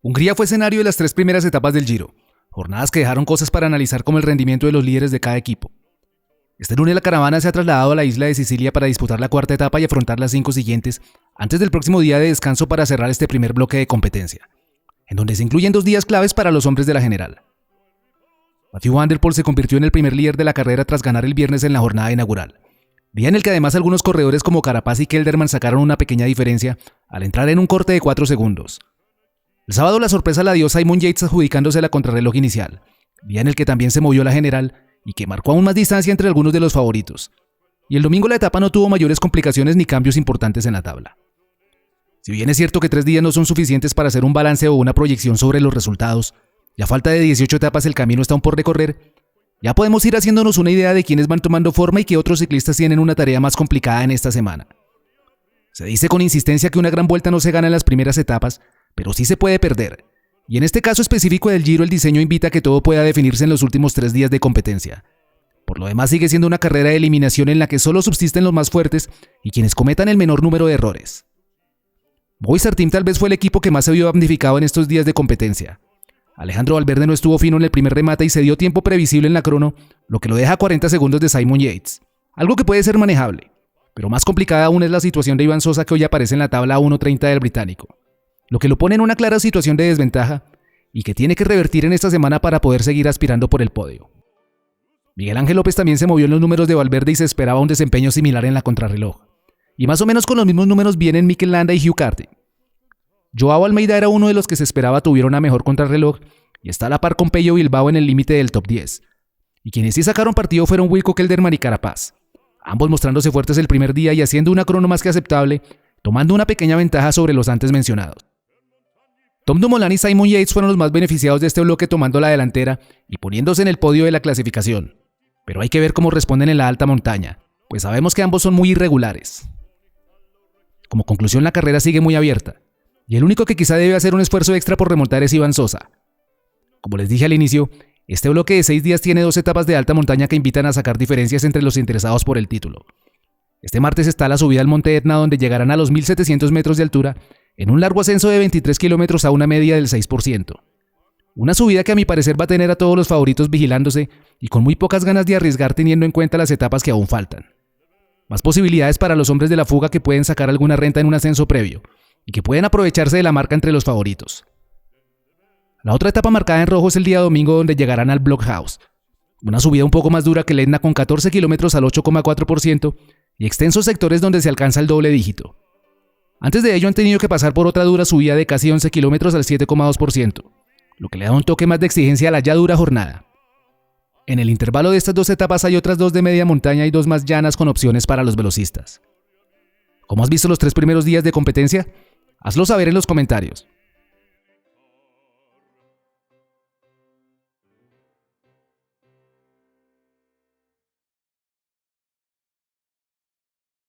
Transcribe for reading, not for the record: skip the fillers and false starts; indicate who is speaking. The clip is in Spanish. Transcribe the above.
Speaker 1: Hungría fue escenario de las 3 primeras etapas del Giro, jornadas que dejaron cosas para analizar como el rendimiento de los líderes de cada equipo. Este lunes la caravana se ha trasladado a la isla de Sicilia para disputar la 4ª etapa y afrontar las 5 siguientes antes del próximo día de descanso para cerrar este primer bloque de competencia, en donde se incluyen 2 días claves para los hombres de la general. Mathieu van der Poel se convirtió en el primer líder de la carrera tras ganar el viernes en la jornada inaugural, día en el que además algunos corredores como Carapaz y Kelderman sacaron una pequeña diferencia al entrar en un corte de 4 segundos. El sábado la sorpresa la dio Simon Yates adjudicándose la contrarreloj inicial, día en el que también se movió la general y que marcó aún más distancia entre algunos de los favoritos. Y el domingo la etapa no tuvo mayores complicaciones ni cambios importantes en la tabla. Si bien es cierto que 3 días no son suficientes para hacer un balance o una proyección sobre los resultados, y a falta de 18 etapas el camino está aún por recorrer, ya podemos ir haciéndonos una idea de quiénes van tomando forma y que otros ciclistas tienen una tarea más complicada en esta semana. Se dice con insistencia que una gran vuelta no se gana en las primeras etapas, pero sí se puede perder. Y en este caso específico del Giro el diseño invita a que todo pueda definirse en los últimos 3 días de competencia. Por lo demás sigue siendo una carrera de eliminación en la que solo subsisten los más fuertes y quienes cometan el menor número de errores. Movistar Team tal vez fue el equipo que más se vio damnificado en estos días de competencia. Alejandro Valverde no estuvo fino en el primer remate y se dio tiempo previsible en la crono, lo que lo deja a 40 segundos de Simon Yates, algo que puede ser manejable, pero más complicada aún es la situación de Ivan Sosa, que hoy aparece en la tabla a 1.30 del británico, lo que lo pone en una clara situación de desventaja y que tiene que revertir en esta semana para poder seguir aspirando por el podio. Miguel Ángel López también se movió en los números de Valverde y se esperaba un desempeño similar en la contrarreloj, y más o menos con los mismos números vienen Mikel Landa y Hugh Carty. Joao Almeida era uno de los que se esperaba tuviera una mejor contrarreloj y está a la par con Pello Bilbao en el límite del top 10. Y quienes sí sacaron partido fueron Wilco Kelderman y Carapaz, ambos mostrándose fuertes el primer día y haciendo una crono más que aceptable, tomando una pequeña ventaja sobre los antes mencionados. Tom Dumoulin y Simon Yates fueron los más beneficiados de este bloque tomando la delantera y poniéndose en el podio de la clasificación. Pero hay que ver cómo responden en la alta montaña, pues sabemos que ambos son muy irregulares. Como conclusión, la carrera sigue muy abierta, y el único que quizá debe hacer un esfuerzo extra por remontar es Iván Sosa. Como les dije al inicio, este bloque de 6 días tiene 2 etapas de alta montaña que invitan a sacar diferencias entre los interesados por el título. Este martes está la subida al Monte Etna, donde llegarán a los 1.700 metros de altura, en un largo ascenso de 23 kilómetros a una media del 6%. Una subida que a mi parecer va a tener a todos los favoritos vigilándose y con muy pocas ganas de arriesgar teniendo en cuenta las etapas que aún faltan. Más posibilidades para los hombres de la fuga que pueden sacar alguna renta en un ascenso previo y que pueden aprovecharse de la marca entre los favoritos. La otra etapa marcada en rojo es el día domingo, donde llegarán al Blockhaus, una subida un poco más dura que el Etna con 14 kilómetros al 8,4% y extensos sectores donde se alcanza el doble dígito. Antes de ello han tenido que pasar por otra dura subida de casi 11 kilómetros al 7,2%, lo que le da un toque más de exigencia a la ya dura jornada. En el intervalo de estas 2 etapas hay otras 2 de media montaña y 2 más llanas con opciones para los velocistas. ¿Cómo has visto los 3 primeros días de competencia? Hazlo saber en los comentarios.